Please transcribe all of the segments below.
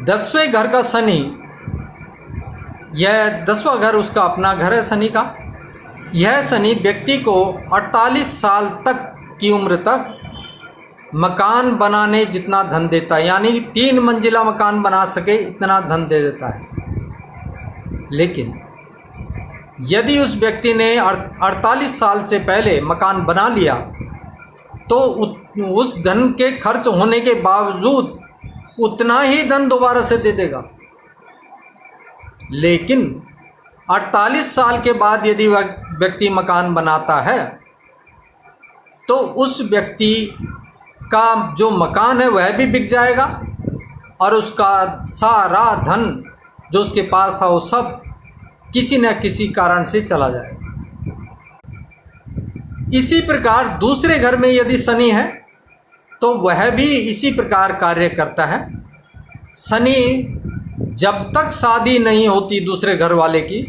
10वें घर का शनि, यह 10वां घर उसका अपना घर है शनि का। यह शनि व्यक्ति को 48 साल तक की उम्र तक मकान बनाने जितना धन देता है, यानी 3 मंजिला मकान बना सके इतना धन दे देता है। लेकिन यदि उस व्यक्ति ने 48 साल से पहले मकान बना लिया तो उस धन के खर्च होने के बावजूद उतना ही धन दोबारा से दे देगा। लेकिन 48 साल के बाद यदि वह व्यक्ति मकान बनाता है तो उस व्यक्ति का जो मकान है वह भी बिक जाएगा और उसका सारा धन जो उसके पास था वो सब किसी न किसी कारण से चला जाएगा। इसी प्रकार दूसरे घर में यदि शनि है तो वह भी इसी प्रकार कार्य करता है। शनि जब तक शादी नहीं होती दूसरे घर वाले की,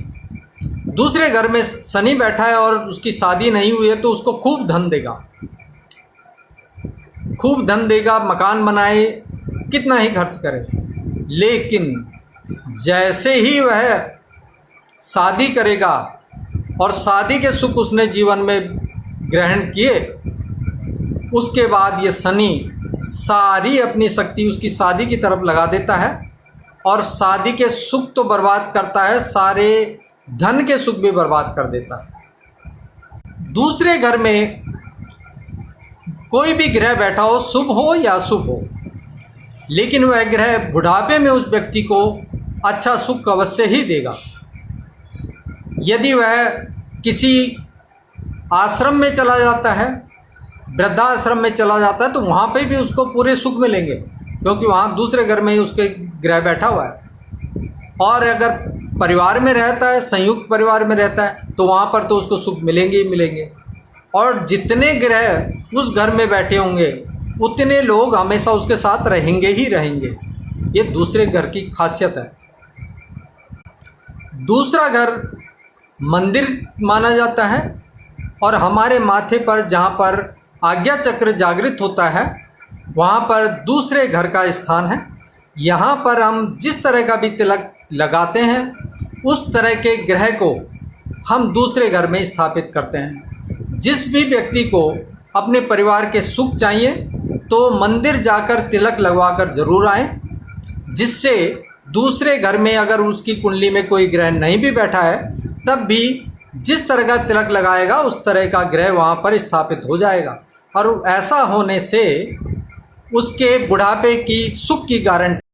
दूसरे घर में शनि बैठा है और उसकी शादी नहीं हुई है तो उसको खूब धन देगा, खूब धन देगा, मकान बनाए, कितना ही खर्च करे। लेकिन जैसे ही वह शादी करेगा और शादी के सुख उसने जीवन में ग्रहण किए, उसके बाद ये शनि सारी अपनी शक्ति उसकी शादी की तरफ लगा देता है और शादी के सुख तो बर्बाद करता है, सारे धन के सुख भी बर्बाद कर देता है। दूसरे घर में कोई भी ग्रह बैठा हो, शुभ हो या अशुभ हो, लेकिन वह ग्रह बुढ़ापे में उस व्यक्ति को अच्छा सुख अवश्य ही देगा। यदि वह किसी आश्रम में चला जाता है, वृद्धाश्रम में चला जाता है, तो वहाँ पे भी उसको पूरे सुख मिलेंगे, क्योंकि वहाँ दूसरे घर में ही उसके ग्रह बैठा हुआ है। और अगर परिवार में रहता है, संयुक्त परिवार में रहता है, तो वहाँ पर तो उसको सुख मिलेंगे ही मिलेंगे। और जितने ग्रह उस घर में बैठे होंगे उतने लोग हमेशा उसके साथ रहेंगे ही रहेंगे। ये दूसरे घर की खासियत है। दूसरा घर मंदिर माना जाता है और हमारे माथे पर जहाँ पर आज्ञा चक्र जागृत होता है वहाँ पर दूसरे घर का स्थान है। यहाँ पर हम जिस तरह का भी तिलक लगाते हैं उस तरह के ग्रह को हम दूसरे घर में स्थापित करते हैं। जिस भी व्यक्ति को अपने परिवार के सुख चाहिए तो मंदिर जाकर तिलक लगवाकर जरूर आए, जिससे दूसरे घर में अगर उसकी कुंडली में कोई ग्रह नहीं भी बैठा है तब भी जिस तरह का तिलक लगाएगा उस तरह का ग्रह वहाँ पर स्थापित हो जाएगा और ऐसा होने से उसके बुढ़ापे की सुख की गारंटी